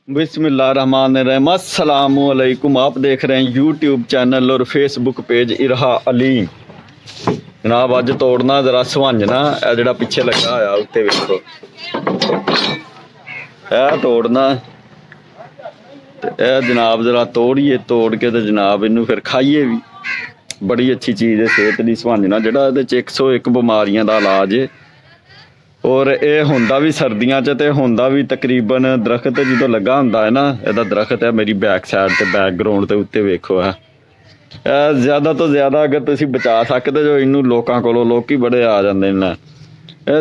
बिस्मिल्लाहिर्रहमानिर्रहीम। अस्सलामुअलैकुम। आप देख रहे हैं यूट्यूब चैनल और फेसबुक पेज इराह अलीम। जनाब अज तोड़ना जरा सवांजना जोड़ा पिछे लगा होया उत्ते वेखो तोड़ना जनाब जरा तोड़िए तोड़ के तो जनाब इनू फिर खाइए भी। बड़ी अच्छी चीज़ है सेहत दी सवांजना जोड़ा 101 बीमारियां दा इलाज है और ये होंदा भी सर्दियां च ते होंदा भी तकरीबन दरख्त जो लगा होंदा है ना यदा दरख्त है मेरी बैक साइड ते बैकग्राउंड के उत्ते वेखो है ज़्यादा तो ज़्यादा अगर तुसी बचा सकते जो इनू लोकां कोलों लोकी बड़े आ जांदे ने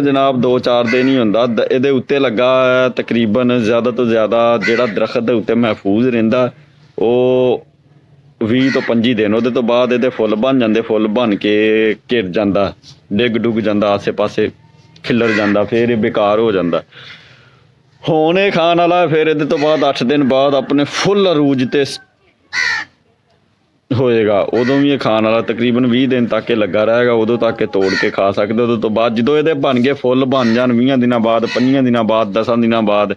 जनाब 2-4 दिन ही होंदा इहदे उत्ते लगा है तकरीबन ज़्यादा तो ज़्यादा जिहड़ा दरख्त दे उत्ते महफूज रहिंदा वो 20 तो 25 दिन उहदे तो बाद इहदे फुੱਲ बन जांदे फुੱਲ बन के घिर जांदा डिग डुग जांदा आसे पासे खिलर जांदा फिर बेकार हो जांदा। हुण ये खाण वाला फिर इहदे तो बाद 8 दिन बाद अपने फुੱਲ अरूज ते होएगा उदों भी ये खाण वाला तकरीबन 20 दिन तक ये लगा रहेगा उदों तक तोड़ के खा सकते। उदों तो बाद जो ये बन गए फुੱਲ बन जान 20 दिनों बाद 5 दिनों बाद 10 दिनों बाद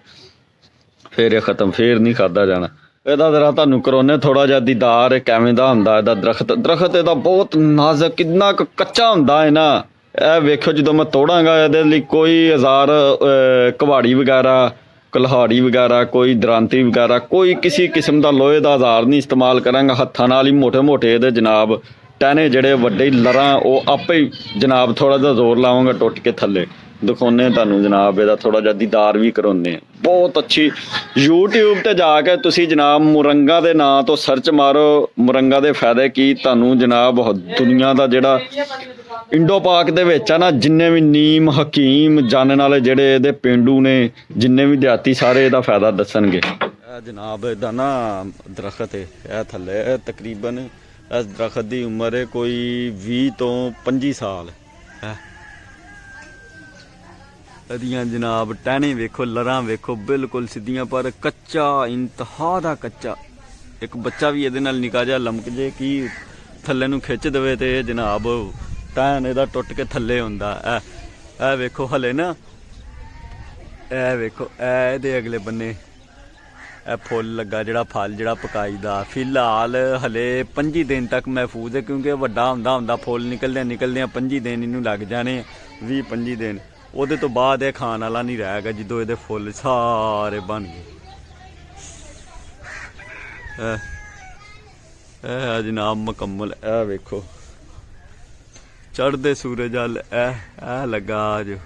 फिर ये खत्म फिर नहीं खादा जाना। ਇਹਦਾ जरा ਤੁਹਾਨੂੰ ਕਰੋਨੇ थोड़ा ਜਿਹਾ ਦੀਦਾਰ ਕਿਵੇਂ ਦਾ ਹੁੰਦਾ ਇਹਦਾ ਦਰਖਤ ਇਹਦਾ बहुत नाजुक कितना कच्चा ਹੁੰਦਾ है ना। ਇਹ ਵੇਖੋ ਜਦੋਂ ਮੈਂ ਤੋੜਾਂਗਾ ਇਹਦੇ ਲਈ ਕੋਈ औजार ਕੁਹਾੜੀ ਵਗੈਰਾ ਕੁल्हाड़ी वगैरह कोई दरांती वगैरह कोई किसी किस्म का लोहे का औजार नहीं इस्तेमाल करांगा। हत्थां नाल ही मोटे मोटे ये जनाब टहने जेड़े वड्डे लरां वो आपे ही जनाब थोड़ा जिहा जोर लावांगा टुट के थल्ले दिखाने तुहानूं जनाब ਇਹਦਾ थोड़ा जिहा दीदार भी करवाने। बहुत अच्छी यूट्यूब ते जाके तुसी जनाब मोरंगा दे नां तो सर्च मारो मोरंगा दे फायदे की तुहानूं जनाब दुनिया का जिहड़ा इंडो पाक दे विच आ ना जिन्ने भी नीम हकीम जानने वाले जेड़े इहदे पेंडू ने जिन्ने भी देहाती सारे इहदा फायदा दसणगे। जनाब इहदा ना दरख्त है यह थल्ले तकरीबन इस दरख्त की उम्र है कोई 20 तो 25 साल है। इहदियां जनाब टहने वेखो लरां वेखो बिल्कुल सीधियां पर कच्चा इंतहा दा कच्चा। एक बच्चा भी इहदे नाल निक्का जिहा लमक जे कि थल्ले नूं खिच देवे ते जनाब टैन इहदा टुट के थल्ले हुंदा। ए वेखो हले ना ए वेखो इहदे अगले बन्ने ए फुੱਲ लगा जिहड़ा फल जिहड़ा पकाई दा फिलहाल हले 25 दिन तक महफूज है क्योंकि वड्डा हुंदा हुंदा फुੱਲ निकलदे 25 दिन इनू लग जाने 20-25 दिन ਉਹਦੇ तो बाद ਇਹ खाण वाला नहीं रहेगा ਜਦੋਂ ਇਹਦੇ फुੱਲ सारे बन गए। जनाब मुकम्मल ए वेखो चढ़ते सूरज अल ए लगा जो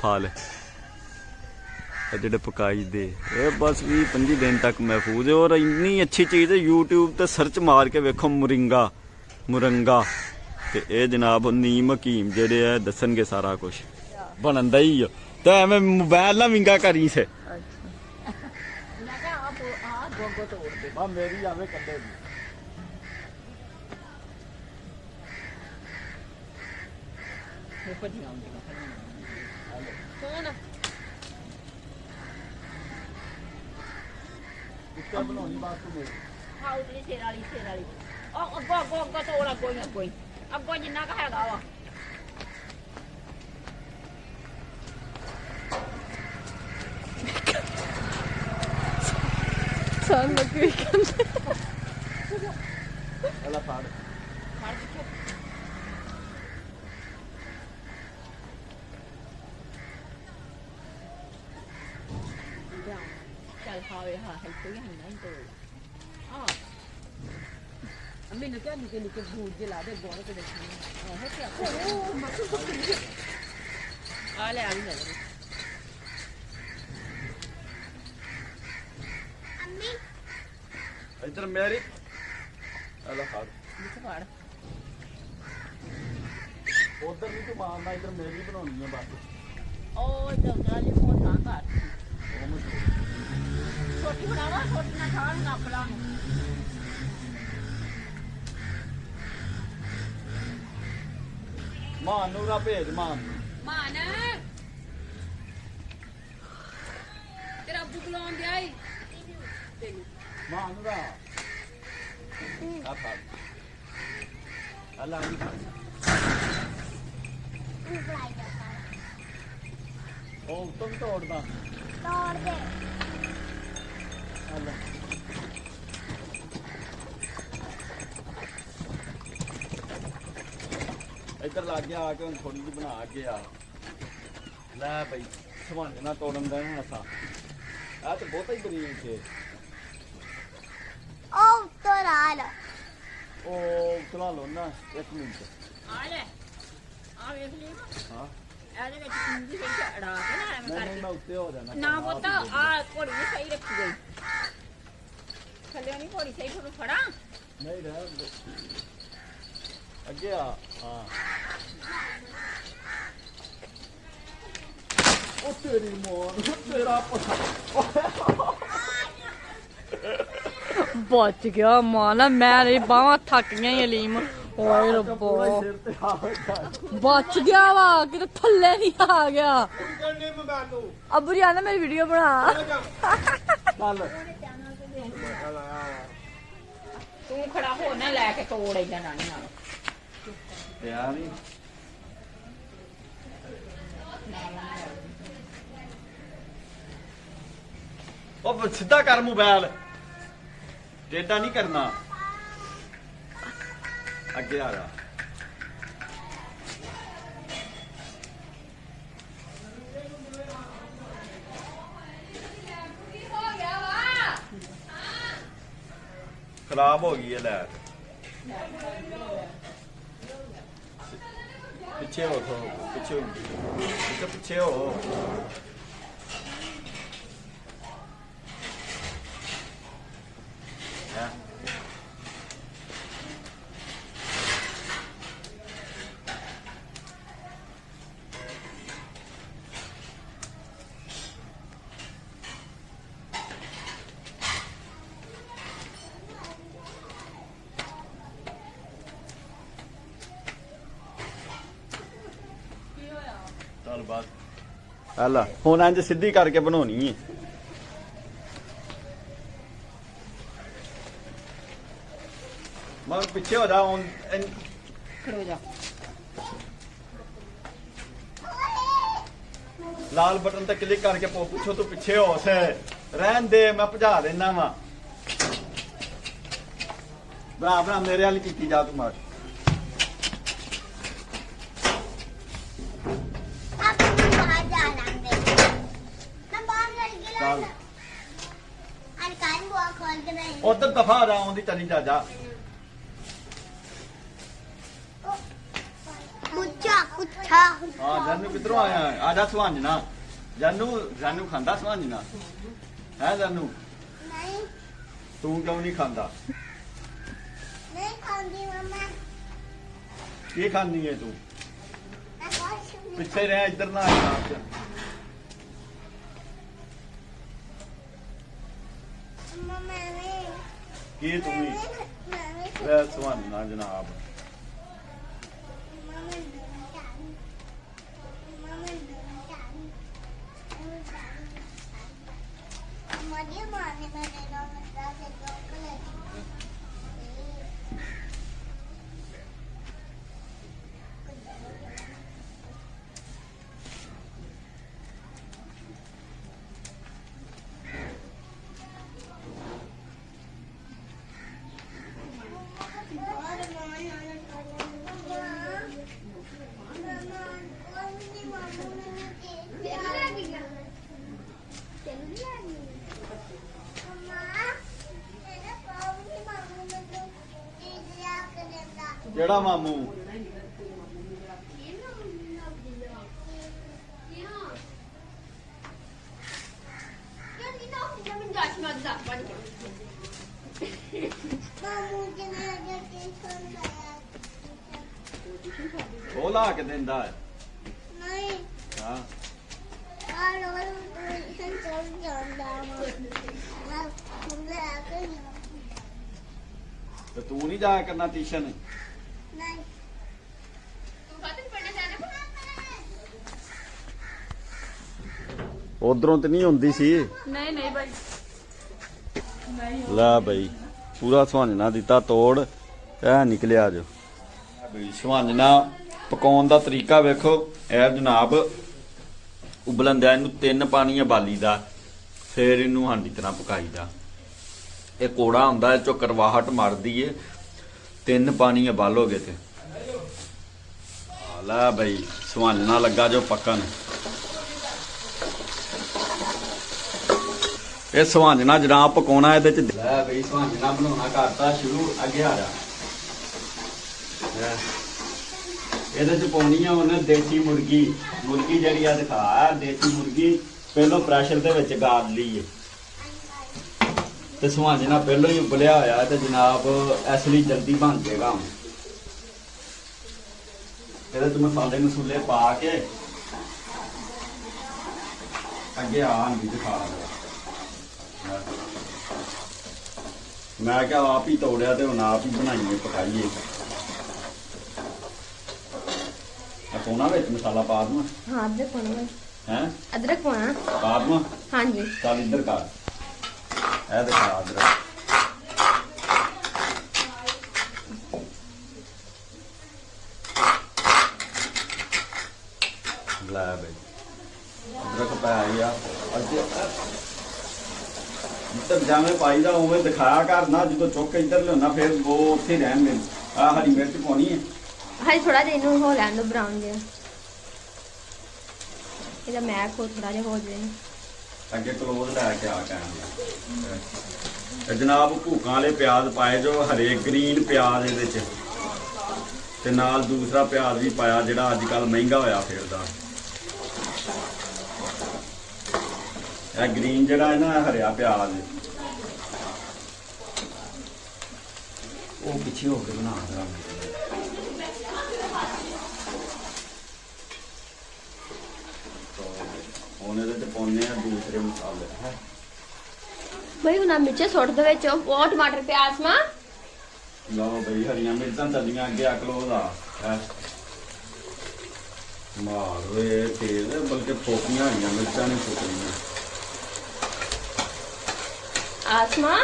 फल जेडे पकाई दे बस 20-25 दिन तक महफूज है और इन्नी अच्छी चीज़ है। यूट्यूब ते सर्च मार के वेखो मुरंगा ते ये जनाब नीम हकीम जेडे है दसणगे सारा कुछ बनदा ही है। तो एवं मोबाइल ना विंगा करी से मेरी आवे कदे बनानी बात तो हाँ उतनी शेर वाली अगो तोड़ अगो जिन्ना का हैगा वा सन लगी अल्लाह फाड़ मैंने क्या निके भूत जला दे बोल के देखना है क्या आ ले अम्मी इधर मेरी अल्लाह फाड़ फाड़ उधर नहीं तो मारना इधर मेरी बनानी है बस ओ जल्दी ले फोन ना कर छोटी बनावा छोटी ना खान ना पला मान नूरा भेज मान तेरा अब्बू बुलाउन दे आई मान नूरा आप अल्लाह ओ तुम तोड़ दे ਇੱਧਰ ਲੱਗ ਗਿਆ ਆ ਕੇ ਹੁਣ ਥੋੜੀ ਜਿਹੀ ਬਣਾ ਕੇ ਆ ਲੈ ਬਈ ਸਵੰਜ ਨਾ ਤੋੜਨ ਦੇਣਾ ਅਸਾਂ ਆ ਤੇ ਬਹੁਤਾ ਹੀ ਬਰੀਕ ਹੈ ਉਹ ਤੋਰਾਲ ਉਹ ਚਲਾ ਲਓ ਨਾ 1 ਮਿੰਟ ਆ ਲੈ ਆ ਵੇਖ ਲਈ ਹਾਂ ਇਹਦੇ ਵਿੱਚ ਕੁੰਡੀ ਵਿੱਚ ਅੜਾ ਕੇ ਨਾ ਐਵੇਂ ਨਹੀਂ ਕਰਕੇ ਮੈਂ ਉੱਤੇ ਹੋ ਜਾਣਾ ਨਾ ਪੁੱਤ ਆ ਘੋੜੀ ਨੂੰ ਸਹੀ ਰੱਖੀ ਗਈ ਥੱਲੇ ਨਹੀਂ ਘੋੜੀ ਸਹੀ ਤੁਹਾਨੂੰ ਫੜਾ ਨਹੀਂ ਰਹਿ ਅੱਗੇ ਆ ਹਾਂ ਉਹ ਤੇਰੀ ਮਾਂ ਤੇਰਾ ਬਚ ਗਿਆ ਮਾਨਾ ਮੇਰੇ ਬਾਹਾਂ ਥੱਕ ਗਈਆਂ ਅਲੀਮ ਓਏ ਰੱਬੋ ਸਿਰ ਤੇ ਆ ਗਿਆ ਬਚ ਗਿਆ ਵਾ ਕਿਤੇ ਥੱਲੇ ਨਹੀਂ ਆ ਗਿਆ ਕੰਨੇ ਮੋਬਾਈਲ ਨੂੰ ਅਬੂ ਰਿਆਨਾ ਮੇਰੀ ਵੀਡੀਓ ਬਣਾ ਚੱਲ ਤੂੰ ਖੜਾ ਹੋ ਨਾ ਲੈ ਕੇ ਤੋੜ ਇਦਾਂ ਨਾਨੀ ਨਾਲ ਯਾਰ ਨਹੀਂ ਉਹ ਸਿੱਧਾ ਕਰ ਮੋਬਾਈਲ ਟੇਢਾ ਨਹੀਂ ਕਰਨਾ ਅੱਗੇ ਆ ਜਾ ਖਰਾਬ ਹੋ ਗਈ ਹੈ ਲੈ ਪਿੱਛੇ ਹੋ ਪਿੱਛੇ ਹੋ ਹੈ ਚੱਲ ਬਾਤ ਹਲਾ ਹੁਣ ਇੰਜ ਸਿੱਧੀ ਕਰਕੇ ਬਣਾਉਣੀ ਹੈ ਮੈਂ ਪਿੱਛੇ ਹੋ ਜਾ ਹੁਣ ਖੜੋ ਜਾ ਲਾਲ ਬਟਨ ਤੇ ਕਲਿੱਕ ਕਰਕੇ ਪੁੱਛੋ ਤੂੰ ਪਿੱਛੇ ਹੋ ਸੇ ਰਹਿਣ ਦੇ ਮੈਂ ਭਜਾ ਦੇਣਾ ਵਾ ਬਰਾ ਮੇਰੇ ਵਾਲੀ ਕੀਤੀ ਜਾ ਤੂੰ ਮਾਰ ਚੱਲ ਉਧਰ ਦਫਾ ਜਾ ਆਉਂਦੀ ਚਲੀ ਜਾ ਜਾ ਕੁੱਛਾ ਹਾਂ ਜਾਨੂ ਕਿੱਧਰੋਂ ਆਇਆ ਆ ਜਾ ਸਵਾਂਜਣਾ ਜਾਨੂ ਖਾਂਦਾ ਸਵਾਂਜਣਾ ਹੈ ਜਾਨੂ ਨਹੀਂ ਤੂੰ ਕਿਉਂ ਨਹੀਂ ਖਾਂਦਾ ਨਹੀਂ ਖਾਂਦੀ ਮਮਾ ਕੀ ਖਾਂਦੀ ਹੈ ਤੂੰ ਮੈਂ ਕੁਛ ਨਹੀਂ ਪਿੱਛੇ ਰਹਿ ਇੱਧਰ ਨਾ ਆ ਮਮਾ ਮੈਂ ਕੀ ਤੂੰ ਵੀ ਮੈਂ ਰਹਿ ਸਵਾਂਜਣਾ ਜਨਾਬ ਕਿਹੜਾ ਮਾਮੂ ਉਹ ਲਾ ਕੇ ਦਿੰਦਾ ਹੈ ਨਹੀਂ ਹਾਂ ਆ ਲੋਲ ਚੱਲ ਜਾਂਦਾ ਮੈਂ ਲੈ ਕੇ ਤੇ ਤੂੰ ਨਹੀਂ ਜਾਇਆ ਕਰਨਾ ਟਿਊਸ਼ਨ ਨਹੀਂ ਤੂੰ ਕਾਹਤੇ ਪੜਨਾ ਜਾਣਾ ਉਧਰੋਂ ਤੇ ਨਹੀਂ ਹੁੰਦੀ ਸੀ ਨਹੀਂ ਨਹੀਂ ਬਾਈ ਲੈ ਬਈ ਪੂਰਾ ਸਵਾਂਜਣਾ ਦਿੱਤਾ ਤੋੜ ਇਹ ਨਿਕਲਿਆ ਜੋ ਬਈ ਸਵਾਂਜਣਾ ਪਕਾਉਣ ਦਾ ਤਰੀਕਾ ਵੇਖੋ ਇਹ ਜਨਾਬ ਉਬਲਣ ਦਾ ਇਹਨੂੰ 3 ਪਾਣੀ ਉਬਾਲੀ ਦਾ ਫਿਰ ਇਹਨੂੰ ਹਾਂਡੀ ਤਰ੍ਹਾਂ ਪਕਾਈਦਾ ਇਹ ਕੋੜਾ ਹੁੰਦਾ ਇਹ ਚੋਂ ਕਰਵਾਹਟ ਮਰਦੀ ਏ 3 ਪਾਣੀ ਉਬਾਲੋਗੇ ਤੇ ਲੈ ਬਈ ਸੁਹਾਨਣਾ ਲੱਗਾ ਜੋ ਪੱਕਣ। ਇਹ ਸੁਹਾਨਣਾ ਜਨਾਬ ਪਕਾਉਣਾ ਇਹਦੇ ਚ। ਲੈ ਬਈ ਸੁਹਾਨਣਾ ਬਣਾਉਣਾ ਕਰਤਾ ਸ਼ੁਰੂ। ਅੱਗੇ ਆ ਜਾ। ਇਹਦੇ ਚ ਪਾਉਣੀ ਆ ਉਹਨੇ ਦੇਸੀ ਮੁਰਗੀ। ਮੁਰਗੀ ਜਿਹੜੀ ਆ ਦਿਖਾ, ਦੇਸੀ ਮੁਰਗੀ ਪਹਿਲੋਂ ਪ੍ਰੈਸ਼ਰ ਦੇ ਵਿੱਚ ਗਾਲ ਲਈ ਹੈ ਤੇ ਸੁਹਾਨਣਾ ਪਹਿਲੋਂ ਹੀ ਉਬਲਿਆ ਹੋਇਆ ਤੇ ਜਨਾਬ ਇਸ ਲਈ ਜਲਦੀ ਬਣ ਜਾਏਗਾ। ਇਹਦੇ ਚ ਮਸਾਲੇ ਮਸੂਲੇ ਪਾ ਕੇ ਅੱਗੇ ਆ ਨਹੀਂ ਦਿਖਾ। ਮੈਂ ਕਿਹਾ ਆਪ ਹੀ ਤੋੜਿਆ ਤੇ ਹੁਣ ਆਪ ਹੀ ਬਣਾਈਏ ਪਕਾਈਏ। ਪਾਉਣਾ ਵਿੱਚ ਮਸਾਲਾ ਪਾ ਦਵਾਂ? ਹਾਂ ਅਦਰਕ ਪਾਉਣਾ ਹੈ। ਅਦਰਕ ਪਾਉਣਾ ਪਾ ਦਵਾਂ? ਹਾਂਜੀ। ਚੱਲ ਇੱਧਰ ਕਰ। ਇਹ ਦਿਖਾ ਅਦਰਕ। ਲੈ ਬਈ ਅਦਰਕ ਪਾਇਆ ਆ। ਅੱਗੇ ਜਿੱਧਰ ਜਾਵੇਂ ਪਾਈ ਦਾ ਉਵੇਂ ਦਿਖਾਇਆ ਕਰ ਨਾ। ਜਦੋਂ ਚੁੱਕ ਕੇ ਇੱਧਰ ਲਿਆਉਣਾ ਫਿਰ ਉਹ ਉੱਥੇ ਰਹਿਣਗੇ। ਆ ਹਰੀ ਮਿਰਚ ਪਾਉਣੀ ਹੈ। ਹਾਈ ਥੋੜਾ ਜਿਹਾ ਇਹਨੂੰ ਹੋ ਲੈਣ ਦੋ ਬਰਾਊਨ ਜਿਹਾ। ਇਹਦਾ ਮੈਕ ਹੋ ਥੋੜਾ ਜਿਹਾ ਹੋ ਜਾਏ। ਅੱਗੇ ਕਲੋਜ਼ ਲੈ ਕੇ ਆ ਕਹਿੰਦੇ ਤੇ ਜਨਾਬ ਭੂਕਾਂ ਵਾਲੇ ਪਿਆਜ਼ ਪਾਏ ਜੋ ਹਰੇ ਗ੍ਰੀਨ ਪਿਆਜ਼ ਇਹਦੇ ਚ ਤੇ ਨਾਲ ਦੂਸਰਾ ਪਿਆਜ਼ ਵੀ ਪਾਇਆ ਜਿਹੜਾ ਅੱਜ ਕੱਲ ਮਹਿੰਗਾ ਹੋਇਆ ਫਿਰਦਾ। ਇਹ ਗ੍ਰੀਨ ਜਿਹੜਾ ਹੈ ਨਾ ਹਰਿਆ ਪਿਆਜ਼ ਉਹ ਪਿੱਛੇ ਹੋ ਕੇ ਬਣਾ ਦਰਾਂ। ਹੁਣ ਇਹਦੇ ਤੇ ਪਾਉਣੇ ਆ ਦੂਸਰੇ ਮਸਾਲੇ ਹੈ ਬਈ ਉਹਨਾਂ ਮਿਰਚਾਂ ਸੁੱਟ ਦੋ ਵਿੱਚ ਉਹ ਟਮਾਟਰ ਪਿਆਜ਼ ਮਾ। ਲਓ ਬਈ ਹਰੀਆਂ ਮਿਰਚਾਂ ਚੱਲੀਆਂ ਅੱਗੇ ਆ ਕਲੋਜ਼ ਆ ਮਾਰ ਵੇ ਤੇਲ ਬਲਕਿ ਫੋਕੀਆਂ ਹਰੀਆਂ ਮਿਰਚਾਂ ਨੇ ਫੋਕੀਆਂ। ਆਸਮਾ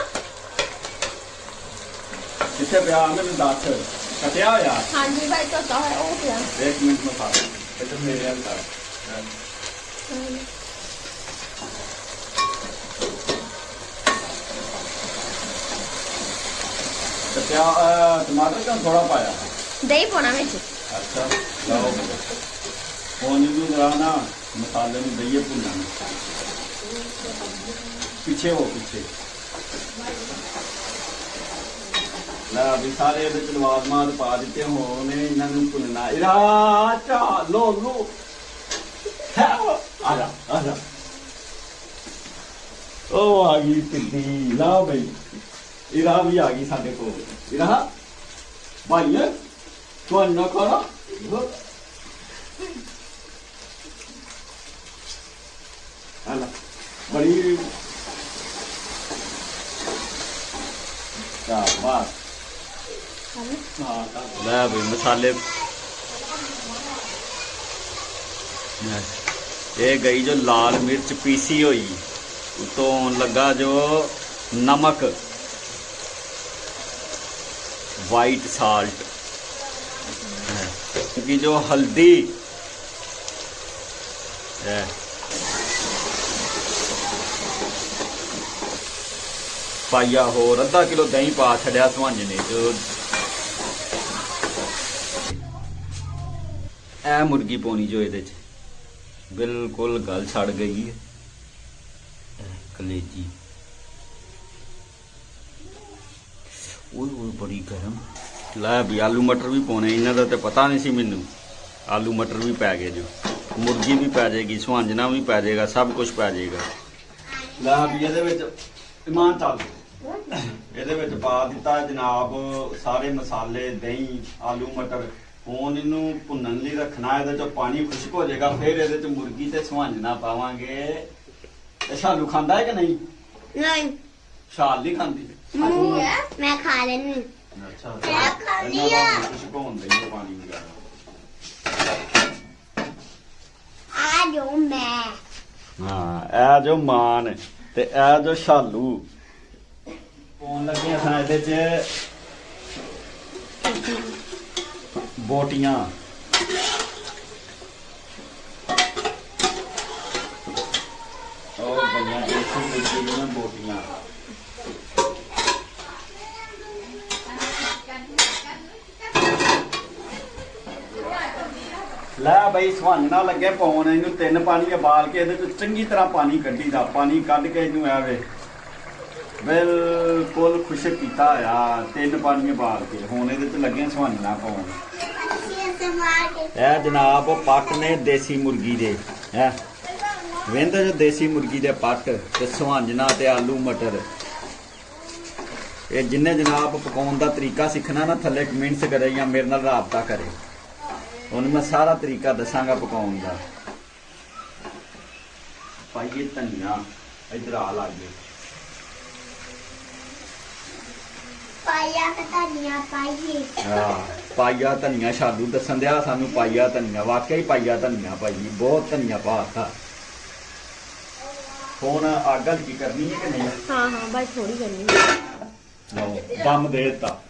ਕਿੱਥੇ ਪਿਆ ਮੈਨੂੰ ਦੱਸ। ਕੱਟਿਆ ਹੋਇਆ? ਹਾਂਜੀ ਭਾਈ ਧੋਤਾ ਹੋਇਆ ਉਹ ਪਿਆ। 1 ਮਿੰਟ ਮਸਾਲਾ ਇੱਧਰ ਮੇਰੇ ਵੱਲ ਕਰ। ਕੱਟਿਆ ਟਮਾਟਰ ਤਾਂ ਥੋੜਾ ਪਾਇਆ। ਦਹੀਂ ਪਾਉਣਾ ਵਿੱਚ। ਅੱਛਾ ਲਓ ਹੁਣ ਇਹਨੂੰ ਜਰਾ ਨਾ ਮਸਾਲੇ ਨੂੰ ਦਈਏ ਭੁੰਨਣ। ਪਿੱਛੇ ਹੋ ਪਿੱਛੇ। ਲੈ ਵੀ ਸਾਰੇ ਇਹਦੇ ਚ ਲਵਾਜ਼ਮਾਤ ਪਾ ਦਿੱਤੇ ਹੁਣ ਇਹਨਾਂ ਨੂੰ ਭੁੰਨਣਾ। ਇਰਾ ਚਾ ਲੋ ਲੋ ਆ ਜਾ। ਉਹ ਆ ਗਈ ਟਿੱਡੀ। ਲਾ ਬਈ ਇਰਾ ਵੀ ਆ ਗਈ ਸਾਡੇ ਕੋਲ। ਇਰਾ ਭਾਈ ਤੁਹਾਨੂੰ ਨਾ ਖਾਣਾ ਆਲਾ ਬੜੀ ਬਾਤ। ਲੈ ਬਈ ਮਸਾਲੇ ਇਹ ਗਈ ਜੋ ਲਾਲ ਮਿਰਚ ਪੀਸੀ ਹੋਈ ਉਤੋਂ ਲੱਗਾ ਜੋ ਨਮਕ ਵਾइट साल्ट क्योंकि जो हल्दी है पाइया होर अद्धा किलो दही पा छड़िया सुहांज ने जो ए मुर्गी पानी जो ये बिल्कुल गल छड़ गई है कलेजी बड़ी गर्म। लै भी आलू मटर भी पाने इन्हों का तो पता नहीं सी मैनू। आलू मटर भी पै गए जो मुर्गी भी पै जाएगी सुहांजना भी पै जाएगा सब कुछ पै जाएगा। लै भी ये ईमान चल ये पा दिता जनाब सारे मसाले दही आलू मटर। हुण इनू भुनन लई रखना ये पानी खुश्क हो जाएगा फिर ये मुर्गी ते सुहांजना पावांगे। शालू खांदा है कि नहीं? नहीं शाल नहीं खांदी। मैं खा लेनी। अच्छा मैं खा लिया। खुश्क होण देंगे पानी वगैरह। आ जो मैं हाँ ए जो मान ते ए जो शालू पाउण लगे असां इहदे च बोटियां और गईयां देसी मुर्गी दीयां बोटियां। ਲੈ ਬਈ ਸੁਹਾਨਣਾ ਲੱਗੇ ਪਾਉਣ ਇਹਨੂੰ 3 ਪਾਣੀ ਉਬਾਲ ਕੇ ਇਹਦੇ ਚ ਚੰਗੀ ਤਰ੍ਹਾਂ ਪਾਣੀ ਕੱਢੀਦਾ। ਪਾਣੀ ਕੱਢ ਕੇ ਇਹਨੂੰ ਐਵੇਂ ਬਿਲਕੁਲ ਖੁਸ਼ਕ ਕੀਤਾ ਹੋਇਆ 3 ਪਾਣੀ ਉਬਾਲ ਕੇ ਹੁਣ ਇਹਦੇ ਚ ਲੱਗੇ ਸੁਹਾਨਣਾ ਪਾਉਣ। ਇਹ ਜਨਾਬ ਪੱਟ ਨੇ ਦੇਸੀ ਮੁਰਗੀ ਦੇ ਹੈ ਵੇਂਦੇ ਜੋ ਦੇਸੀ ਮੁਰਗੀ ਦੇ ਪੱਟ ਤੇ ਸੁਹਾਂਜਣਾ ਤੇ ਆਲੂ ਮਟਰ। ਇਹ ਜਿੰਨੇ ਜਨਾਬ ਪਕਾਉਣ ਦਾ ਤਰੀਕਾ ਸਿੱਖਣਾ ਨਾ ਥੱਲੇ ਕਮੈਂਟਸ ਕਰੇ ਜਾਂ ਮੇਰੇ ਨਾਲ ਰਾਬਤਾ ਕਰੇ। ਹੁਣ ਮੈਂ ਸਾਰਾ ਤਰੀਕਾ ਦੱਸਾਂਗਾ ਪਕਾਉਣ ਦਾ। ਪਾਈਏ ਧਨੀਆ ਇਧਰ ਆ ਲੱਗੇ ਪਾਇਆ ਧਨੀਆ ਪਾਈਏ। ਹਾਂ ਪਾਈਆ ਧਨੀਆ ਸ਼ਾਲੂ ਦੱਸਣ ਦਿਆ ਸਾਨੂੰ ਪਾਈਆ ਧਨੀਆ ਵਾਕਈ ਪਾਈਆ ਧਨੀਆ ਭਾਈ ਬਹੁਤ ਧਨੀਆ ਪਾਤਾ। ਹੁਣ ਅੱਗ ਹਲਕੀ ਕਰਨੀ ਹੈ ਕਿ ਨਹੀਂ? ਹਾਂ ਹਾਂ ਬਸ ਥੋੜੀ ਕਰਨੀ ਹੈ। ਲਓ ਦਮ ਦੇ ਦਿੱਤਾ।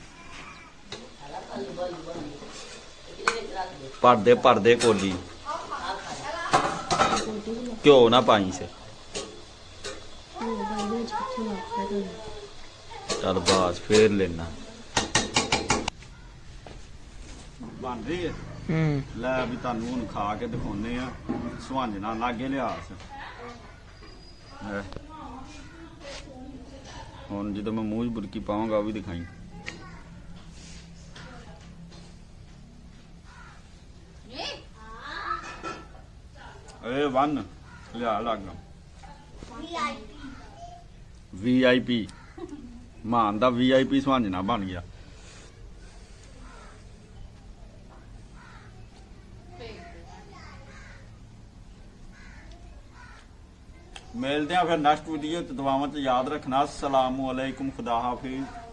ਭਰਦੇ ਕੋਲੀ ਘਿਓ ਨਾ ਪਾਈ ਸੇ। ਚੱਲ ਬਾਸ ਫੇਰ ਲੈਣਾ ਬਣ ਰਹੀ ਹੈ। ਲੈ ਵੀ ਤੁਹਾਨੂੰ ਹੁਣ ਖਾ ਕੇ ਦਿਖਾਉਨੇ ਆ ਸੁਹਾਂਜਣਾ ਲਾਗੇ ਲਿਆਸ। ਹੁਣ ਜਦੋਂ ਮੈਂ ਮੂੰਹ 'ਚ ਬੁਰਕੀ ਪਾਵਾਂਗਾ ਉਹ ਵੀ ਦਿਖਾਈ। ਏ ਵਨ ਲਿਆ ਲੱਗ VIP ਮਾਨ ਦਾ VIP ਸੁਹਾਂਜਣਾ ਬਣ ਗਿਆ। ਮਿਲਦੇ ਆ ਫਿਰ ਨੈਕਸਟ ਵੀਡੀਓ ਤੇ। ਦੁਆਵਾਂ 'ਚ ਯਾਦ ਰੱਖਣਾ। ਅਸਲਾਮੁਅਲੈਕੁਮ, ਖੁਦਾ ਹਾਫਿਜ਼।